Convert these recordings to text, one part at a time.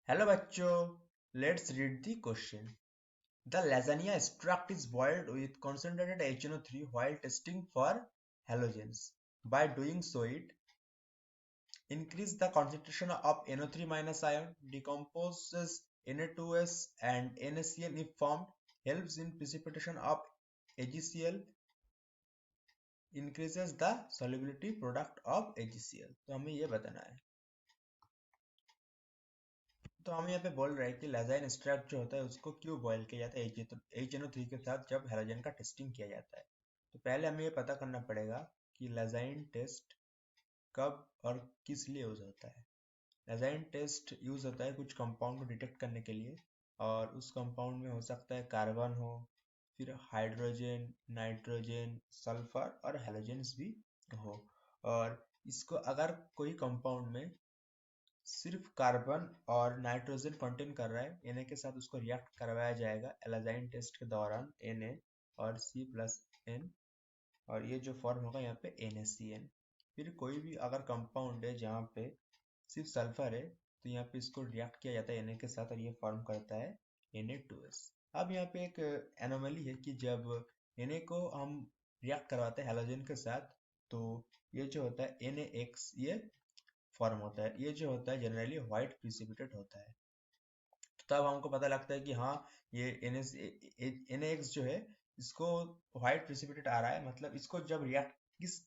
Hello बच्चों, let's read the question. The lasagna extract is boiled with concentrated HNO3 while testing for halogens. By doing so, it increases the concentration of NO3 minus ion, decomposes Na2S and NaCl if formed, helps in precipitation of AgCl, increases the solubility product of AgCl. तो हमें ये बताना है. तो हम यहाँ पे बोल रहे हैं कि लाइजाइन एक्सट्रैक्ट जो होता है उसको क्यों बॉयल किया जाता है HNO3 के साथ जब हैलोजन का टेस्टिंग किया जाता है. तो पहले हमें ये पता करना पड़ेगा कि लाइजाइन टेस्ट कब और किस लिए यूज होता है. लाइजाइन टेस्ट यूज होता है कुछ कंपाउंड को डिटेक्ट करने के लिए, और उस कंपाउंड में हो सकता है कार्बन हो, फिर हाइड्रोजन, नाइट्रोजन, सल्फर और हैलोजेंस भी हो. और इसको अगर कोई कंपाउंड में सिर्फ कार्बन और नाइट्रोजन कंटेन कर रहा है Na के साथ, उसको रिएक्ट करवाया जाएगा एलाजाइन टेस्ट के दौरान Na और C+N, और ये जो फॉर्म होगा यहाँ पे NaCN. फिर कोई भी अगर कंपाउंड है जहाँ पे सिर्फ सल्फर है तो यहाँ पे इसको रिएक्ट किया जाता है Na के साथ और ये फॉर्म करता है Na2S. अब यहाँ पे एक एनोमली है कि जब Na को हम रिएक्ट करवाते हैं हैलोजन के साथ तो ये जो होता है NaX ये फॉर्म होता है. ये जो होता है जनरली व्हाइट प्रिसिपिटेट होता है. तो तब हमको पता लगता है कि हाँ, ये NaX जो है इसको व्हाइट प्रिसिपिटेट आ रहा है, मतलब इसको जब रिएक्ट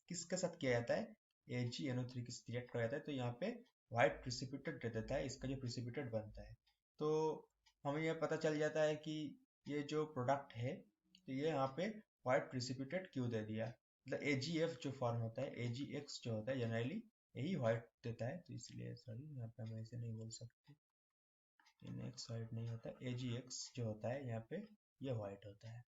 किसके साथ किया जाता है, AgNO3 के साथ रिएक्ट किया जाता है तो यहाँ पे व्हाइट प्रिसिपिटेट दे देता है इसका जो प्रिसिपिटेट बनता है. तो हमें यह पता चल जाता है कि ये जो प्रोडक्ट है तो ये यहाँ पे व्हाइट प्रिसिपिटेट क्यों दे दिया. मतलब AgF जो फॉर्म होता है, AgX जो होता है जनरली यही व्हाइट देता है, तो इसलिए सॉरी यहाँ पे हम ऐसे नहीं बोल सकते. NaX व्हाइट नहीं होता, AgX जो होता है यहाँ पे ये व्हाइट होता है.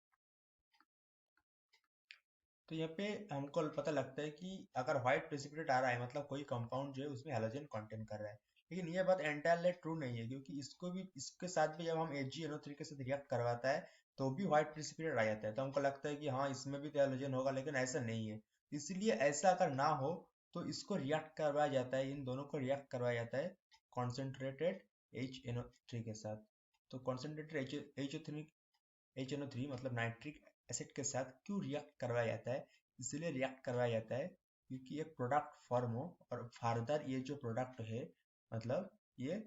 तो यहाँ पे हमको पता लगता है कि अगर व्हाइट प्रेसिपिटेट आ रहा है मतलब कोई कंपाउंड जो है उसमें हैलोजन कंटेन कर रहा है. लेकिन ये बात एंटायरली ट्रू नहीं है, क्योंकि इसको भी इसके साथ भी जब हम AgNO3 के साथ रिएक्ट करवाता है तो भी व्हाइट प्रेसिपिटेट आ जाता है. तो हमको लगता है कि हाँ, इसमें भी तो हैलोजन होगा, लेकिन ऐसा नहीं है. इसलिए ऐसा अगर ना हो तो इसको रिएक्ट करवाया जाता है, इन दोनों को रिएक्ट करवाया जाता है कॉन्सेंट्रेटेड HNO3 के साथ. तो कॉन्सेंट्रेटेड HNO3 मतलब नाइट्रिक एसिड के साथ क्यों रिएक्ट करवाया जाता है, इसलिए रिएक्ट करवाया जाता है क्योंकि एक प्रोडक्ट फॉर्म हो और फर्दर ये जो प्रोडक्ट है मतलब ये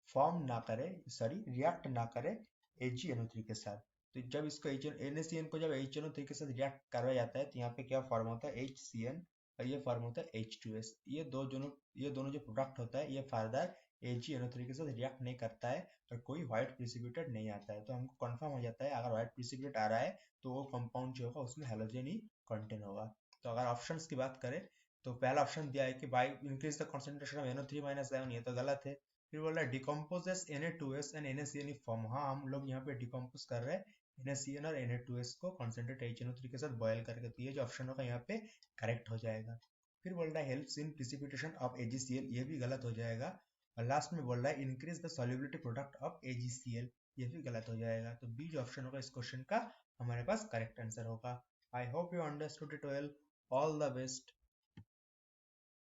फॉर्म ना करे, सॉरी रिएक्ट ना करे AgNO3 के साथ. तो जब इसको NaCN को जब HNO3 के साथ रिएक्ट करवाया जाता है तो यहाँ पे क्या फॉर्म होता है HCN, और ये फॉर्म होता है H2S. ये दोनों जो प्रोडक्ट होता है ये फर्दर AgNO3 के साथ रिएक्ट नहीं करता है और कोई व्हाइट प्रिसिपिटेट नहीं आता है. तो हमको कंफर्म हो जाता है अगर व्हाइट प्रिसिपिटेट आ रहा है तो वो कंपाउंड जो होगा उसमें हैलोजन ही कंटेन होगा. तो अगर ऑप्शंस की बात करें तो पहला ऑप्शन दिया है कि by increase the concentration of NO3 minus ion, ये तो गलत है. फिर बोल रहा है decomposes Na2S and NaCN form. हाँ, हम लोग यहाँ पे डिकम्पोज कर रहे हैं NaCN और Na2S को कंसंट्रेट HNO3 के साथ बॉयल करके. तो ये जो ऑप्शन होगा यहाँ पे करेक्ट हो जाएगा. फिर बोल रहा है helps in precipitation of AgCl, ये भी गलत हो जाएगा. और लास्ट में बोल रहा है increase the solubility product of AgCl, ये भी गलत हो जाएगा. तो बी जो ऑप्शन होगा इस क्वेश्चन का हमारे पास करेक्ट आंसर होगा. I hope you understood it well. All the best.